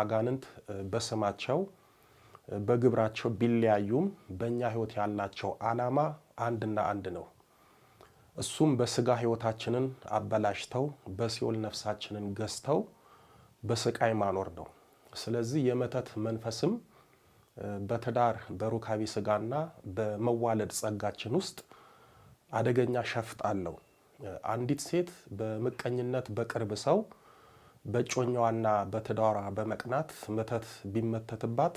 አጋንንት በስማቸው በግብራቸው ቢለያዩም በእኛ ህይወት ያላቸው ዓላማ አንድና አንድ ነው። እሱም በስጋ ህይወታችንን አበላሽተው በሲኦል ነፍሳችንን ገዝተው በስቃይ ማኖር ነው። ስለዚህ የመተት መንፈስም በትዳር በሩካቢ ስጋና በመዋለድ ጸጋችን ውስጥ አደገኛ ሸፍጥ አለው። አንዲት ሴት በመቀኝነት በቅርብ ሰው በጮኛዋና በትዳሯ በመቅናት መተት ቢመተትባት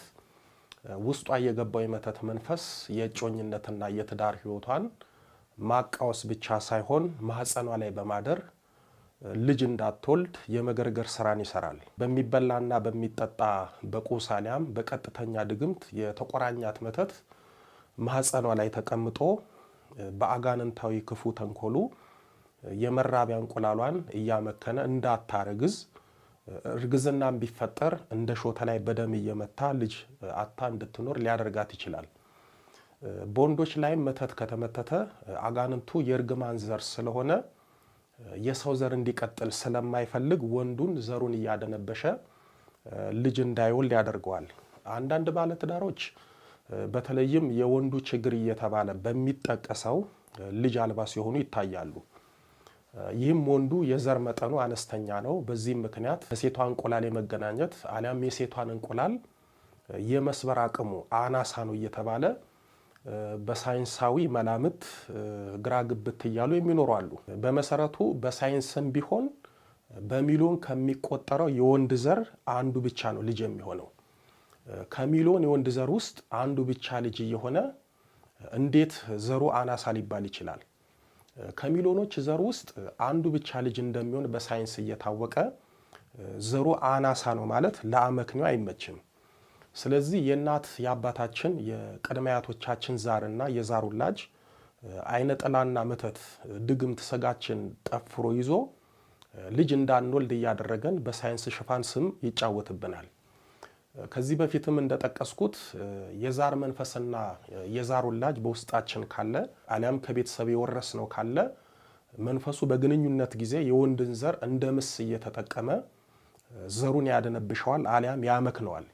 ውስጧ የገባው የመተት መንፈስ የጮኝነትና የትዳር ህይወቷን ማቃወስ ብቻ ሳይሆን ማህፀኗ ላይ በማደር ልጅ እንዳትወልድ የመገርገር ስራን ይሰራል። በሚበላና በሚጠጣ በቁሳሊያም በቀጥተኛ ድግምት የተቆራኛት መተት ማህፀኗ ላይ ተቀምጦ በአጋንንታዊ ክፉ ተንኮሉ የመራቢያ እንቁላሏን እያመከነ እንዳታረግዝ እርግዝናም ቢፈጠር እንደ ሾተ ላይ በደም እየመታ ልጅ አታ እንድትኖር ሊያደርጋት ይችላል። በወንዶች ላይ መተት ከተመተተ አጋንንቱ የእርግማን ዘር ስለሆነ የሰው ዘር እንዲቀጥል ስለማይፈልግ ወንዱን ዘሩን እያደነበሸ ልጅ እንዳይወልድ ያደርገዋል። አንዳንድ ባለትዳሮች በተለይም የወንዱ ችግር እየተባለ በሚጠቀሰው ልጅ አልባ ሲሆኑ ይታያሉ። ይህም ወንዱ የዘር መጠኑ አነስተኛ ነው። በዚህም ምክንያት ከሴቷ እንቁላል የመገናኘት አሊያም የሴቷን እንቁላል የመስበር አቅሙ አናሳ ነው እየተባለ በሳይንሳዊ መላምት ግራ ግብት እያሉ የሚኖሩ አሉ። በመሰረቱ በሳይንስም ቢሆን በሚሊዮን ከሚቆጠረው የወንድ ዘር አንዱ ብቻ ነው ልጅ የሚሆነው። ከሚሊዮን የወንድ ዘር ውስጥ አንዱ ብቻ ልጅ እየሆነ እንዴት ዘሩ አናሳ ሊባል ይችላል? ከሚሊዮኖች ዘር ውስጥ አንዱ ብቻ ልጅ እንደሚሆን በሳይንስ እየታወቀ ዘሩ አናሳ ነው ማለት ለአመክንዮ አይመችም። ስለዚህ የእናት የአባታችን የቅድመ አያቶቻችን ዛርና የዛር ውላጅ አይነ ጥላና መተት ድግምት ስጋችን ጠፍሮ ይዞ ልጅ እንዳንወልድ እያደረገን በሳይንስ ሽፋን ስም ይጫወትብናል። ከዚህ በፊትም እንደጠቀስኩት የዛር መንፈስና የዛር ውላጅ በውስጣችን ካለ አሊያም ከቤተሰብ የወረስነው ካለ መንፈሱ በግንኙነት ጊዜ የወንድን ዘር እንደ ምስ እየተጠቀመ ዘሩን ያደነብሸዋል አሊያም ያመክነዋል።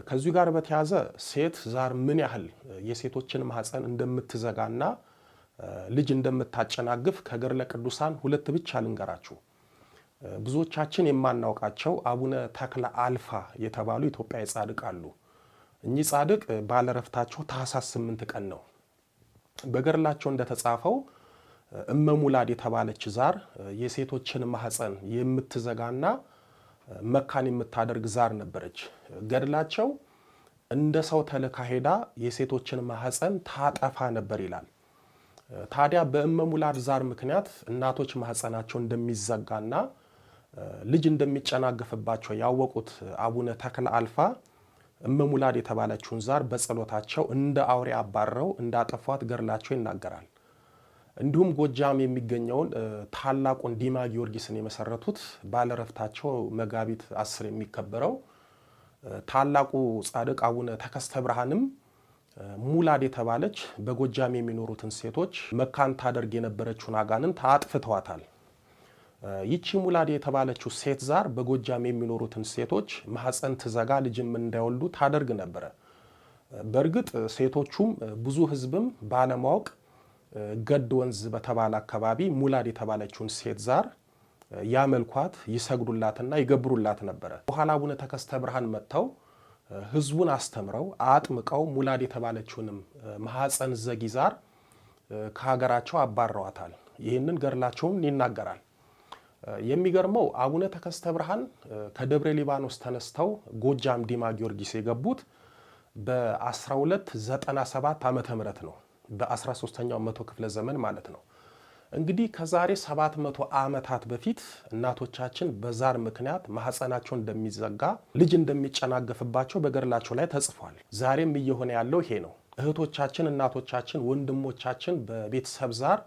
ከዚህ ጋር በተያያዘ ሴት ዛር ምን ያህል የሴቶችን ማህፀን እንደምትዘጋና ልጅ እንደምታጨናግፍ ከገድለ ቅዱሳን ሁለት ብቻ ልንገራችሁ። ብዙዎቻችን የማናውቃቸው አቡነ ተክለ አልፋ የተባሉ ኢትዮጵያዊ ጻድቅ አሉ። እኚህ ጻድቅ ባለረፍታቸው ታኅሳስ 8 ቀን ነው። በገድላቸው እንደተጻፈው እመሙላድ የተባለች ዛር የሴቶችን ማህፀን የምትዘጋና መካን የምታደርግ ዛር ነበረች። ገድላቸው እንደ ሰው ተልካ ሄዳ የሴቶችን ማህፀን ታጠፋ ነበር ይላል። ታዲያ በእመሙላድ ዛር ምክንያት እናቶች ማህፀናቸው እንደሚዘጋና ልጅ እንደሚጨናገፍባቸው ያወቁት አቡነ ተክለ አልፋ እመሙላድ የተባለችውን ዛር በጸሎታቸው እንደ አውሬ አባረው እንዳጠፏት ገድላቸው ይናገራል። እንዲሁም ጎጃም የሚገኘውን ታላቁን ዲማ ጊዮርጊስን የመሰረቱት ባለረፍታቸው መጋቢት 10 የሚከበረው ታላቁ ጻድቅ አቡነ ተከስተ ብርሃንም ሙላድ የተባለች በጎጃም የሚኖሩትን ሴቶች መካን ታደርግ የነበረችውን አጋንንት አጥፍተዋታል። ይቺ ሙላድ የተባለችው ሴት ዛር በጎጃም የሚኖሩትን ሴቶች ማህፀን ትዘጋ ልጅም እንዳይወልዱ ታደርግ ነበረ። በእርግጥ ሴቶቹም ብዙ ህዝብም ባለማወቅ ገድ ወንዝ በተባለ አካባቢ ሙላድ የተባለችውን ሴት ዛር ያመልኳት ይሰግዱላትና ይገብሩላት ነበረ። በኋላ አቡነ ተከስተ ብርሃን መጥተው ህዝቡን አስተምረው አጥምቀው ሙላድ የተባለችውንም ማህፀን ዘጊ ዛር ከሀገራቸው አባረዋታል። ይህንን ገድላቸውም ይናገራል። የሚገርመው አቡነ ተከስተ ብርሃን ከደብረ ሊባኖስ ተነስተው ጎጃም ዲማ ጊዮርጊስ የገቡት በ1297 ዓመተ ምህረት ነው። በ13ኛው መቶ ክፍለ ዘመን ማለት ነው። እንግዲህ ከዛሬ 700 ዓመታት በፊት እናቶቻችን በዛር ምክንያት ማህፀናቸው እንደሚዘጋ ልጅ እንደሚጨናገፍባቸው በገድላቸው ላይ ተጽፏል። ዛሬም እየሆነ ያለው ይሄ ነው። እህቶቻችን፣ እናቶቻችን፣ ወንድሞቻችን በቤተሰብ ዛር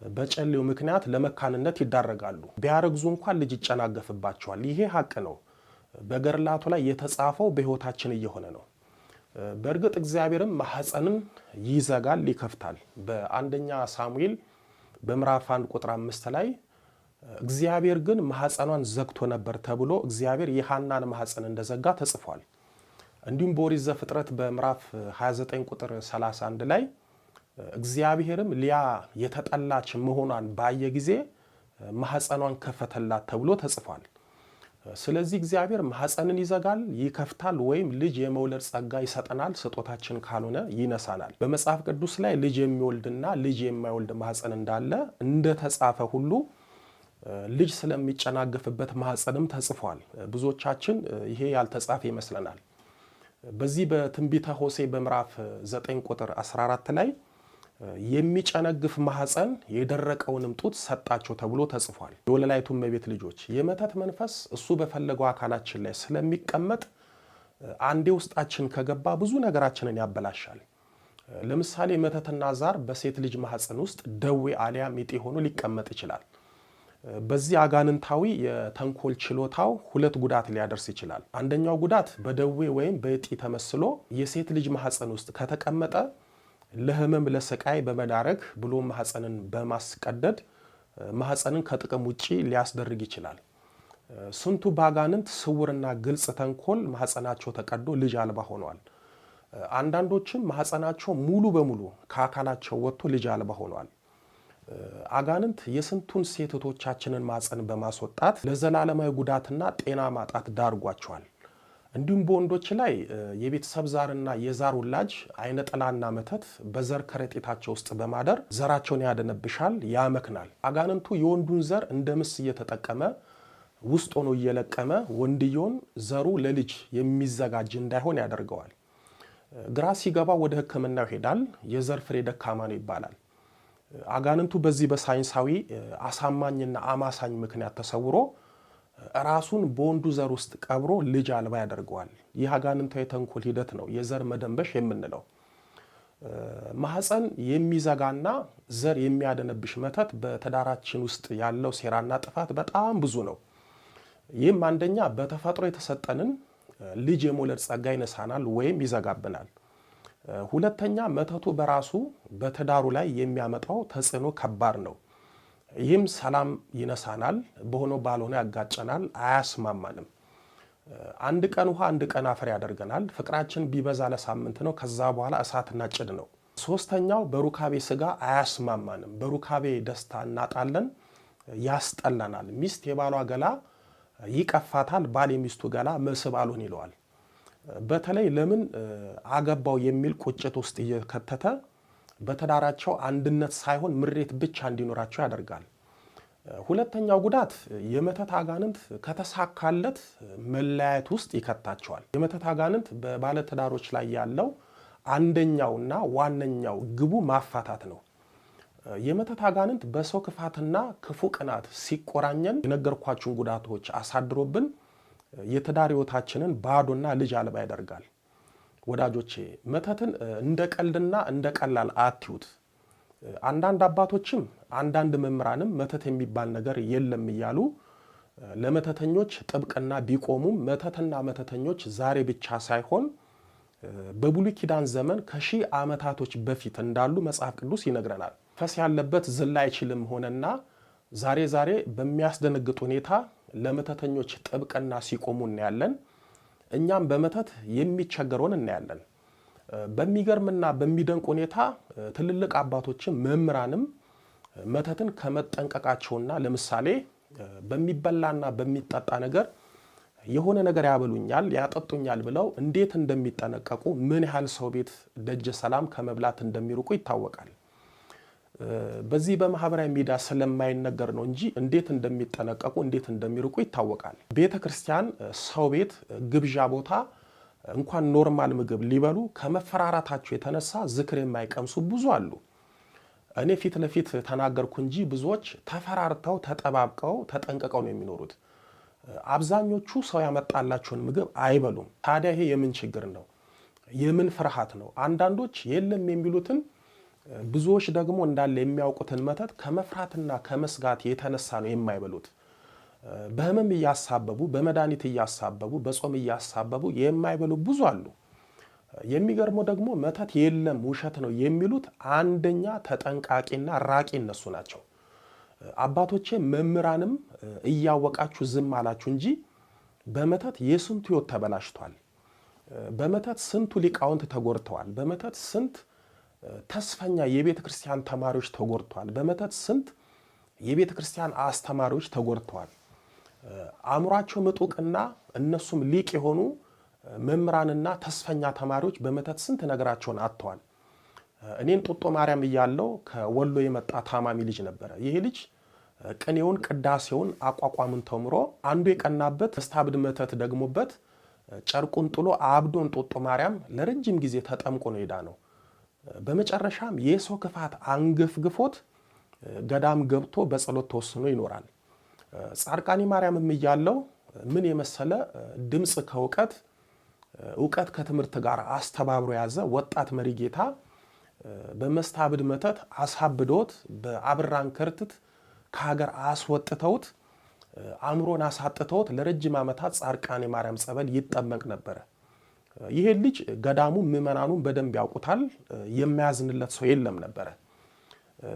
በጨሌው ምክንያት ለመካንነት ይዳረጋሉ። ቢያረግዙ እንኳን ልጅ ይጨናገፍባቸዋል። ይሄ ሀቅ ነው። በገድላቱ ላይ የተጻፈው በህይወታችን እየሆነ ነው። በእርግጥ እግዚአብሔርም ማህፀንን ይዘጋል ይከፍታል። በአንደኛ ሳሙኤል በምዕራፍ 1 ቁጥር 5 ላይ እግዚአብሔር ግን ማህፀኗን ዘግቶ ነበር ተብሎ እግዚአብሔር የሐናን ማህፀን እንደዘጋ ተጽፏል። እንዲሁም በኦሪት ዘፍጥረት በምዕራፍ 29 ቁጥር 31 ላይ እግዚአብሔርም ሊያ የተጠላች መሆኗን ባየ ጊዜ ማህፀኗን ከፈተላት ተብሎ ተጽፏል። ስለዚህ እግዚአብሔር ማህፀንን ይዘጋል፣ ይከፍታል፣ ወይም ልጅ የመውለድ ጸጋ ይሰጠናል፣ ስጦታችን ካልሆነ ይነሳናል። በመጽሐፍ ቅዱስ ላይ ልጅ የሚወልድና ልጅ የማይወልድ ማህፀን እንዳለ እንደተጻፈ ሁሉ ልጅ ስለሚጨናገፍበት ማህፀንም ተጽፏል። ብዙዎቻችን ይሄ ያልተጻፈ ይመስለናል። በዚህ በትንቢተ ሆሴዕ በምዕራፍ 9 ቁጥር 14 ላይ የሚጨነግፍ ማህፀን የደረቀውንም ጡት ሰጣቸው ተብሎ ተጽፏል። የወለላይቱ እመቤት ልጆች የመተት መንፈስ እሱ በፈለገው አካላችን ላይ ስለሚቀመጥ አንዴ ውስጣችን ከገባ ብዙ ነገራችንን ያበላሻል። ለምሳሌ መተትና ዛር በሴት ልጅ ማህፀን ውስጥ ደዌ አሊያም እጢ ሆኖ ሊቀመጥ ይችላል። በዚህ አጋንንታዊ የተንኮል ችሎታው ሁለት ጉዳት ሊያደርስ ይችላል። አንደኛው ጉዳት በደዌ ወይም በእጢ ተመስሎ የሴት ልጅ ማህፀን ውስጥ ከተቀመጠ ለህመም ለስቃይ በመዳረግ ብሎ ማህፀንን በማስቀደድ ማህፀንን ከጥቅም ውጪ ሊያስደርግ ይችላል። ስንቱ ባጋንንት ስውርና ግልጽ ተንኮል ማህፀናቸው ተቀዶ ልጅ አልባ ሆነዋል። አንዳንዶችም ማህፀናቸው ሙሉ በሙሉ ከአካላቸው ወጥቶ ልጅ አልባ ሆነዋል። አጋንንት የስንቱን ሴቶቻችንን ማህፀን በማስወጣት ለዘላለማዊ ጉዳትና ጤና ማጣት ዳርጓቸዋል። እንዲሁም በወንዶች ላይ የቤተሰብ ዛርና የዛር ውላጅ አይነ ጥላና መተት በዘር ከረጢታቸው ውስጥ በማደር ዘራቸውን ያደነብሻል፣ ያመክናል። አጋንንቱ የወንዱን ዘር እንደ ምስ እየተጠቀመ ውስጥ ሆኖ እየለቀመ ወንድየውን ዘሩ ለልጅ የሚዘጋጅ እንዳይሆን ያደርገዋል። ግራ ሲገባ ወደ ሕክምናው ይሄዳል። የዘር ፍሬ ደካማ ነው ይባላል። አጋንንቱ በዚህ በሳይንሳዊ አሳማኝና አማሳኝ ምክንያት ተሰውሮ ራሱን በወንዱ ዘር ውስጥ ቀብሮ ልጅ አልባ ያደርገዋል። ይህ አጋንንታዊ ተንኮል ሂደት ነው የዘር መደንበሽ የምንለው። ማህፀን የሚዘጋና ዘር የሚያደነብሽ መተት በትዳራችን ውስጥ ያለው ሴራና ጥፋት በጣም ብዙ ነው። ይህም አንደኛ በተፈጥሮ የተሰጠንን ልጅ የመውለድ ጸጋ ይነሳናል ወይም ይዘጋብናል። ሁለተኛ መተቱ በራሱ በትዳሩ ላይ የሚያመጣው ተጽዕኖ ከባድ ነው። ይህም ሰላም ይነሳናል፣ በሆነው ባልሆነ ያጋጨናል፣ አያስማማንም። አንድ ቀን ውሃ አንድ ቀን አፈር ያደርገናል። ፍቅራችን ቢበዛ ለሳምንት ነው፣ ከዛ በኋላ እሳትና ጭድ ነው። ሶስተኛው በሩካቤ ስጋ አያስማማንም። በሩካቤ ደስታ እናጣለን፣ ያስጠላናል። ሚስት የባሏ ገላ ይቀፋታል፣ ባል የሚስቱ ገላ መስህብ አልሆን ይለዋል። በተለይ ለምን አገባው የሚል ቁጭት ውስጥ እየከተተ በትዳራቸው አንድነት ሳይሆን ምሬት ብቻ እንዲኖራቸው ያደርጋል። ሁለተኛው ጉዳት የመተት አጋንንት ከተሳካለት መለያየት ውስጥ ይከታቸዋል። የመተት አጋንንት በባለትዳሮች ላይ ያለው አንደኛውና ዋነኛው ግቡ ማፋታት ነው። የመተት አጋንንት በሰው ክፋትና ክፉ ቅናት ሲቆራኘን የነገርኳችሁን ጉዳቶች አሳድሮብን የትዳር ሕይወታችንን ባዶና ልጅ አልባ ያደርጋል። ወዳጆቼ መተትን እንደ ቀልድና እንደ ቀላል አትዩት። አንዳንድ አባቶችም አንዳንድ መምህራንም መተት የሚባል ነገር የለም እያሉ ለመተተኞች ጥብቅና ቢቆሙም መተትና መተተኞች ዛሬ ብቻ ሳይሆን በብሉይ ኪዳን ዘመን ከሺህ ዓመታቶች በፊት እንዳሉ መጽሐፍ ቅዱስ ይነግረናል። ፈስ ያለበት ዝላ አይችልም ሆነና ዛሬ በሚያስደነግጥ ሁኔታ ለመተተኞች ጥብቅና ሲቆሙ እናያለን። እኛም በመተት የሚቸገረውን እናያለን። በሚገርምና በሚደንቅ ሁኔታ ትልልቅ አባቶችም መምህራንም መተትን ከመጠንቀቃቸውና ለምሳሌ በሚበላና በሚጠጣ ነገር የሆነ ነገር ያበሉኛል፣ ያጠጡኛል ብለው እንዴት እንደሚጠነቀቁ ምን ያህል ሰው ቤት ደጀ ሰላም ከመብላት እንደሚርቁ ይታወቃል። በዚህ በማህበራዊ ሚዲያ ስለማይነገር ነው እንጂ እንዴት እንደሚጠነቀቁ እንዴት እንደሚርቁ ይታወቃል። ቤተ ክርስቲያን፣ ሰው ቤት፣ ግብዣ ቦታ እንኳን ኖርማል ምግብ ሊበሉ ከመፈራራታቸው የተነሳ ዝክር የማይቀምሱ ብዙ አሉ። እኔ ፊት ለፊት ተናገርኩ እንጂ ብዙዎች ተፈራርተው ተጠባብቀው ተጠንቅቀው ነው የሚኖሩት። አብዛኞቹ ሰው ያመጣላቸውን ምግብ አይበሉም። ታዲያ ይሄ የምን ችግር ነው? የምን ፍርሃት ነው? አንዳንዶች የለም የሚሉትን ብዙዎች ደግሞ እንዳለ የሚያውቁትን መተት ከመፍራትና ከመስጋት የተነሳ ነው የማይበሉት። በህመም እያሳበቡ፣ በመድኃኒት እያሳበቡ፣ በጾም እያሳበቡ የማይበሉ ብዙ አሉ። የሚገርመው ደግሞ መተት የለም ውሸት ነው የሚሉት አንደኛ ተጠንቃቂና ራቂ እነሱ ናቸው። አባቶቼ መምህራንም እያወቃችሁ ዝም አላችሁ እንጂ በመተት የስንቱ ሕይወት ተበላሽቷል። በመተት ስንቱ ሊቃውንት ተጎድተዋል። በመተት ስንት ተስፈኛ የቤተ ክርስቲያን ተማሪዎች ተጎድተዋል። በመተት ስንት የቤተ ክርስቲያን አስተማሪዎች ተጎድተዋል። አእምሯቸው ምጡቅና እነሱም ሊቅ የሆኑ መምህራንና ተስፈኛ ተማሪዎች በመተት ስንት ነገራቸውን አጥተዋል። እኔን ጡጦ ማርያም እያለው ከወሎ የመጣ ታማሚ ልጅ ነበረ። ይሄ ልጅ ቅኔውን፣ ቅዳሴውን፣ አቋቋምን ተምሮ አንዱ የቀናበት መስታብድ መተት ደግሞበት ጨርቁን ጥሎ አብዶን ጡጦ ማርያም ለረጅም ጊዜ ተጠምቆ ነው የዳነው። በመጨረሻም የሰው ክፋት አንገፍግፎት ገዳም ገብቶ በጸሎት ተወስኖ ይኖራል። ጻድቃኔ ማርያምም እያለው ምን የመሰለ ድምፅ ከእውቀት እውቀት ከትምህርት ጋር አስተባብሮ ያዘ ወጣት መሪ ጌታ በመስታብድ መተት አሳብዶት በአብራን ከርትት ከሀገር አስወጥተውት አእምሮን አሳጥተውት ለረጅም ዓመታት ጻድቃኔ ማርያም ጸበል ይጠመቅ ነበረ። ይሄ ልጅ ገዳሙ ምዕመናኑን በደንብ ያውቁታል። የሚያዝንለት ሰው የለም ነበረ።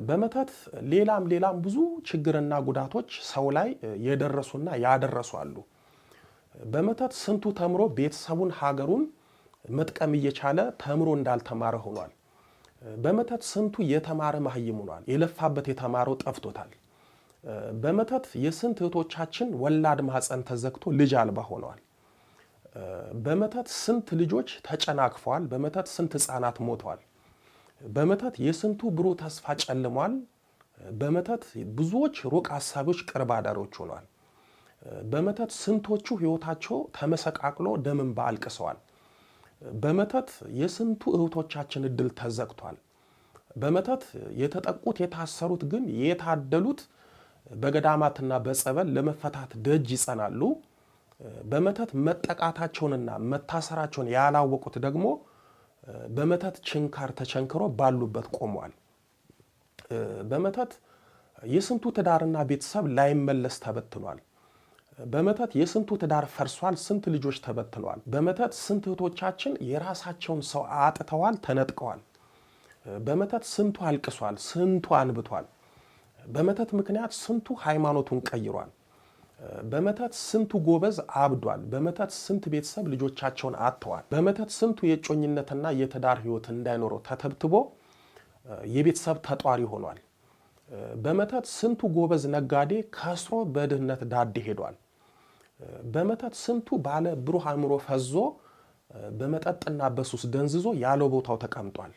በመተት ሌላም ብዙ ችግርና ጉዳቶች ሰው ላይ የደረሱና ያደረሱ አሉ። በመተት ስንቱ ተምሮ ቤተሰቡን ሀገሩን መጥቀም እየቻለ ተምሮ እንዳልተማረ ሆኗል። በመተት ስንቱ የተማረ መሀይም ሆኗል። የለፋበት የተማረው ጠፍቶታል። በመተት የስንት እህቶቻችን ወላድ ማህፀን ተዘግቶ ልጅ አልባ ሆነዋል። በመተት ስንት ልጆች ተጨናክፈዋል። በመተት ስንት ህፃናት ሞተዋል። በመተት የስንቱ ብሩህ ተስፋ ጨልሟል። በመተት ብዙዎች ሩቅ ሀሳቢዎች ቅርብ አዳሪዎች ሆነዋል። በመተት ስንቶቹ ህይወታቸው ተመሰቃቅሎ ደም እንባ አልቅሰዋል። በመተት የስንቱ እህቶቻችን እድል ተዘግቷል። በመተት የተጠቁት የታሰሩት ግን የታደሉት በገዳማትና በጸበል ለመፈታት ደጅ ይጸናሉ። በመተት መጠቃታቸውንና መታሰራቸውን ያላወቁት ደግሞ በመተት ችንካር ተቸንክሮ ባሉበት ቆመዋል። በመተት የስንቱ ትዳርና ቤተሰብ ላይመለስ ተበትኗል። በመተት የስንቱ ትዳር ፈርሷል። ስንት ልጆች ተበትነዋል። በመተት ስንት እህቶቻችን የራሳቸውን ሰው አጥተዋል፣ ተነጥቀዋል። በመተት ስንቱ አልቅሷል፣ ስንቱ አንብቷል። በመተት ምክንያት ስንቱ ሃይማኖቱን ቀይሯል። በመተት ስንቱ ጎበዝ አብዷል። በመተት ስንት ቤተሰብ ልጆቻቸውን አጥተዋል። በመተት ስንቱ የጮኝነትና የትዳር ህይወት እንዳይኖረው ተተብትቦ የቤተሰብ ተጧሪ ሆኗል። በመተት ስንቱ ጎበዝ ነጋዴ ከስሮ በድህነት ዳዴ ሄዷል። በመተት ስንቱ ባለ ብሩህ አእምሮ ፈዞ በመጠጥና በሱስ ደንዝዞ ያለው ቦታው ተቀምጧል።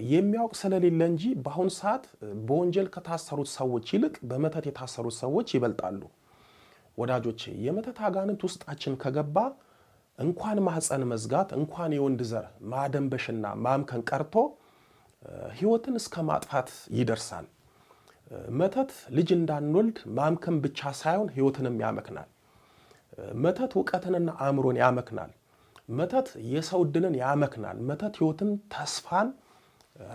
የሚያውቅ ስለሌለ እንጂ በአሁን ሰዓት በወንጀል ከታሰሩት ሰዎች ይልቅ በመተት የታሰሩት ሰዎች ይበልጣሉ። ወዳጆቼ የመተት አጋንንት ውስጣችን ከገባ እንኳን ማህፀን መዝጋት እንኳን የወንድ ዘር ማደንበሽና ማምከን ቀርቶ ህይወትን እስከ ማጥፋት ይደርሳል። መተት ልጅ እንዳንወልድ ማምከን ብቻ ሳይሆን ህይወትንም ያመክናል። መተት እውቀትንና አእምሮን ያመክናል። መተት የሰው ዕድልን ያመክናል። መተት ህይወትን፣ ተስፋን፣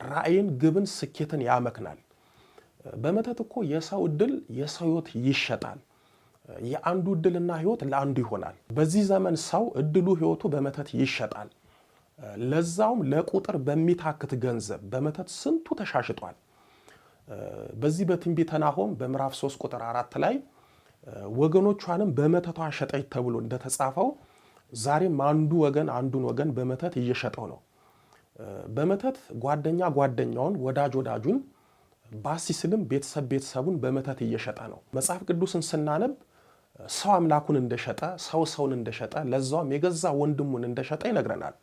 ራእይን፣ ግብን፣ ስኬትን ያመክናል። በመተት እኮ የሰው ዕድል የሰው ህይወት ይሸጣል። የአንዱ ዕድልና ህይወት ለአንዱ ይሆናል። በዚህ ዘመን ሰው ዕድሉ ህይወቱ በመተት ይሸጣል። ለዛውም ለቁጥር በሚታክት ገንዘብ በመተት ስንቱ ተሻሽጧል። በዚህ በትንቢተ ናሆም በምዕራፍ 3 ቁጥር 4 ላይ ወገኖቿንም በመተቷ ሸጠች ተብሎ እንደተጻፈው ዛሬም አንዱ ወገን አንዱን ወገን በመተት እየሸጠው ነው። በመተት ጓደኛ ጓደኛውን፣ ወዳጅ ወዳጁን፣ ባሲስልም ቤተሰብ ቤተሰቡን በመተት እየሸጠ ነው። መጽሐፍ ቅዱስን ስናነብ ሰው አምላኩን እንደሸጠ፣ ሰው ሰውን እንደሸጠ፣ ለዛውም የገዛ ወንድሙን እንደሸጠ ይነግረናል።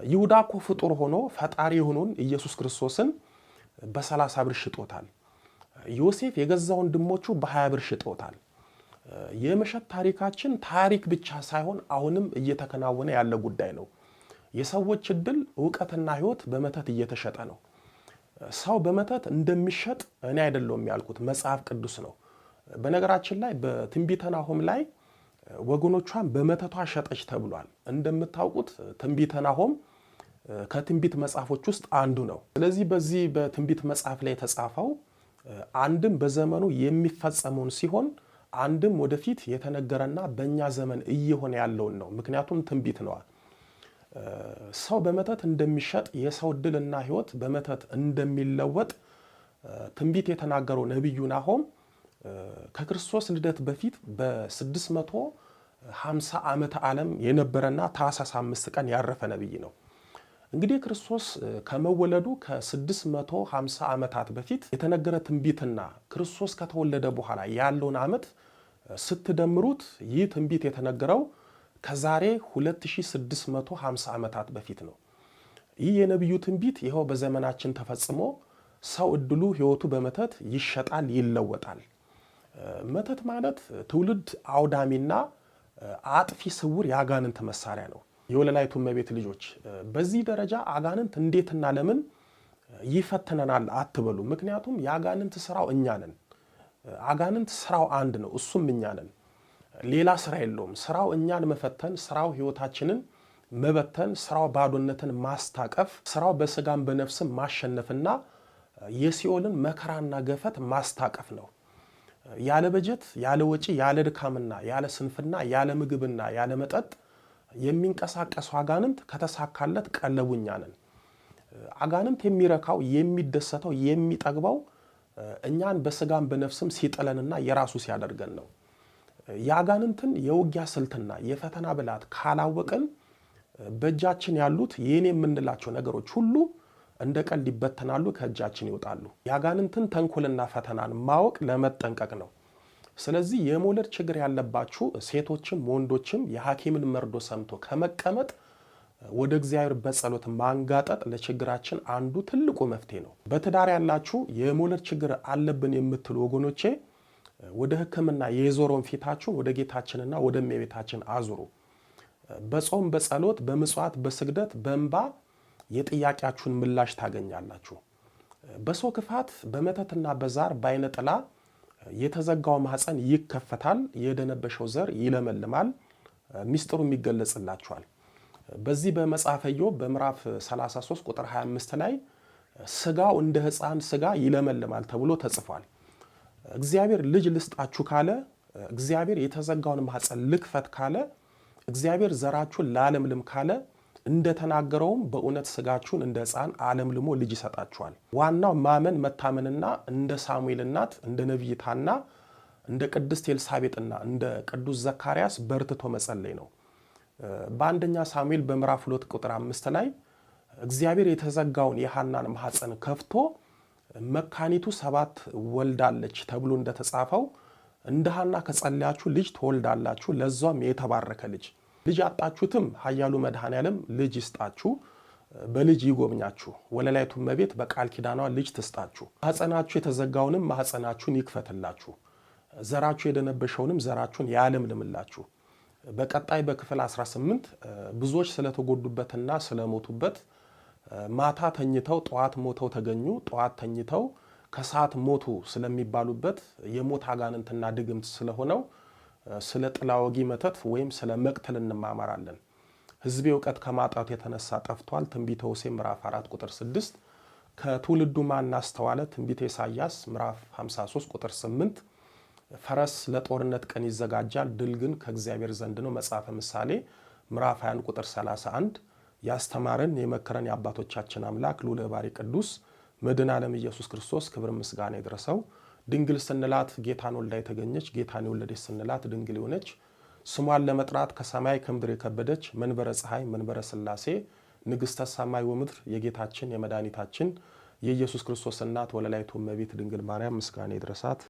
ይሁዳ እኮ ፍጡር ሆኖ ፈጣሪ የሆነውን ኢየሱስ ክርስቶስን በ30 ብር ሽጦታል። ዮሴፍ የገዛ ወንድሞቹ በ20 ብር ሽጦታል። የመሸጥ ታሪካችን ታሪክ ብቻ ሳይሆን አሁንም እየተከናወነ ያለ ጉዳይ ነው። የሰዎች ዕድል፣ እውቀትና ህይወት በመተት እየተሸጠ ነው። ሰው በመተት እንደሚሸጥ እኔ አይደለሁም ያልኩት፣ መጽሐፍ ቅዱስ ነው። በነገራችን ላይ በትንቢተ ናሆም ላይ ወገኖቿን በመተቷ ሸጠች ተብሏል። እንደምታውቁት ትንቢተ ናሆም ከትንቢት መጽሐፎች ውስጥ አንዱ ነው። ስለዚህ በዚህ በትንቢት መጽሐፍ ላይ የተጻፈው አንድም በዘመኑ የሚፈጸመውን ሲሆን አንድም ወደፊት የተነገረና በእኛ ዘመን እየሆነ ያለውን ነው። ምክንያቱም ትንቢት ነዋ። ሰው በመተት እንደሚሸጥ፣ የሰው ዕድልና ህይወት በመተት እንደሚለወጥ ትንቢት የተናገረው ነብዩ ናሆም ከክርስቶስ ልደት በፊት በ650 ዓመተ ዓለም የነበረና ታኅሳስ 5 ቀን ያረፈ ነብይ ነው። እንግዲህ ክርስቶስ ከመወለዱ ከ650 ዓመታት በፊት የተነገረ ትንቢትና ክርስቶስ ከተወለደ በኋላ ያለውን ዓመት ስትደምሩት ይህ ትንቢት የተነገረው ከዛሬ 2650 ዓመታት በፊት ነው። ይህ የነብዩ ትንቢት ይኸው በዘመናችን ተፈጽሞ ሰው እድሉ ህይወቱ በመተት ይሸጣል፣ ይለወጣል። መተት ማለት ትውልድ አውዳሚና አጥፊ ስውር የአጋንንት መሳሪያ ነው። የወለላይቱ እመቤት ልጆች በዚህ ደረጃ አጋንንት እንዴትና ለምን ይፈተነናል አትበሉ። ምክንያቱም የአጋንንት ስራው እኛ ነን። አጋንንት ስራው አንድ ነው፣ እሱም እኛ ነን። ሌላ ስራ የለውም። ስራው እኛን መፈተን፣ ስራው ህይወታችንን መበተን፣ ስራው ባዶነትን ማስታቀፍ፣ ስራው በስጋም በነፍስም ማሸነፍና የሲኦልን መከራና ገፈት ማስታቀፍ ነው። ያለ በጀት፣ ያለ ወጪ፣ ያለ ድካምና ያለ ስንፍና፣ ያለ ምግብና ያለ መጠጥ የሚንቀሳቀሱ አጋንንት ከተሳካለት ቀለቡኛ ነን። አጋንንት የሚረካው የሚደሰተው የሚጠግበው እኛን በስጋም በነፍስም ሲጥለንና የራሱ ሲያደርገን ነው። የአጋንንትን የውጊያ ስልትና የፈተና ብላት ካላወቅን በእጃችን ያሉት የኔ የምንላቸው ነገሮች ሁሉ እንደ ቀልድ ይበተናሉ፣ ከእጃችን ይወጣሉ። የአጋንንትን ተንኮልና ፈተናን ማወቅ ለመጠንቀቅ ነው። ስለዚህ የመውለድ ችግር ያለባችሁ ሴቶችም ወንዶችም የሐኪምን መርዶ ሰምቶ ከመቀመጥ ወደ እግዚአብሔር በጸሎት ማንጋጠጥ ለችግራችን አንዱ ትልቁ መፍትሄ ነው። በትዳር ያላችሁ የመውለድ ችግር አለብን የምትሉ ወገኖቼ ወደ ሕክምና የዞረውን ፊታችሁን ወደ ጌታችንና ወደ እመቤታችን አዙሩ። በጾም በጸሎት በምጽዋት በስግደት በእንባ የጥያቄያችሁን ምላሽ ታገኛላችሁ። በሰው ክፋት በመተትና በዛር በዓይነ ጥላ የተዘጋው ማህፀን ይከፈታል፣ የደነበሸው ዘር ይለመልማል፣ ሚስጥሩም ይገለጽላችኋል። በዚህ በመጽሐፈ ኢዮብ በምዕራፍ 33 ቁጥር 25 ላይ ስጋው እንደ ሕፃን ስጋ ይለመልማል ተብሎ ተጽፏል። እግዚአብሔር ልጅ ልስጣችሁ ካለ፣ እግዚአብሔር የተዘጋውን ማህፀን ልክፈት ካለ፣ እግዚአብሔር ዘራችሁን ላለምልም ካለ እንደተናገረውም በእውነት ስጋችሁን እንደ ሕፃን አለምልሞ ልጅ ይሰጣችኋል። ዋናው ማመን መታመንና እንደ ሳሙኤል እናት እንደ ነቢይት ሐና እንደ ቅድስት ኤልሳቤጥና እንደ ቅዱስ ዘካርያስ በርትቶ መጸለይ ነው። በአንደኛ ሳሙኤል በምዕራፍ 2 ቁጥር 5 ላይ እግዚአብሔር የተዘጋውን የሐናን ማህፀን ከፍቶ መካኒቱ 7 ወልዳለች ተብሎ እንደተጻፈው እንደ ሐና ከጸለያችሁ ልጅ ትወልዳላችሁ፣ ለዛም የተባረከ ልጅ። ልጅ አጣችሁትም ኃያሉ መድኃኔዓለም ልጅ ይስጣችሁ፣ በልጅ ይጎብኛችሁ። ወለላይቱ እመቤት በቃል ኪዳኗ ልጅ ትስጣችሁ። ማህፀናችሁ የተዘጋውንም ማህፀናችሁን ይክፈትላችሁ፣ ዘራችሁ የደነበሸውንም ዘራችሁን ያለምልምላችሁ። በቀጣይ በክፍል 18 ብዙዎች ስለተጎዱበትና ስለሞቱበት ማታ ተኝተው ጠዋት ሞተው ተገኙ፣ ጠዋት ተኝተው ከሰዓት ሞቱ ስለሚባሉበት የሞት አጋንንትና ድግምት ስለሆነው ስለ ጥላ ወጊ መተት ወይም ስለ መቅተል እንማማራለን። ሕዝቤ እውቀት ከማጣቱ የተነሳ ጠፍቷል። ትንቢተ ሆሴዕ ምዕራፍ 4 ቁጥር 6። ከትውልዱ ማን አስተዋለ? ትንቢተ ኢሳይያስ ምዕራፍ 53 ቁጥር 8። ፈረስ ለጦርነት ቀን ይዘጋጃል፣ ድል ግን ከእግዚአብሔር ዘንድ ነው። መጽሐፈ ምሳሌ ምዕራፍ 21 ቁጥር 31። ያስተማረን የመከረን የአባቶቻችን አምላክ ልዑለ ባሕርይ ቅዱስ መድኃኔ ዓለም ኢየሱስ ክርስቶስ ክብር ምስጋና ይድረሰው። ድንግል ስንላት ጌታን ወልዳ የተገኘች፣ ጌታን የወለደች ስንላት ድንግል የሆነች፣ ስሟን ለመጥራት ከሰማይ ከምድር የከበደች፣ መንበረ ፀሐይ መንበረ ሥላሴ ንግሥተ ሰማይ ወምድር የጌታችን የመድኃኒታችን የኢየሱስ ክርስቶስ እናት ወለላይቱ እመቤት ድንግል ማርያም ምስጋና ይድረሳት።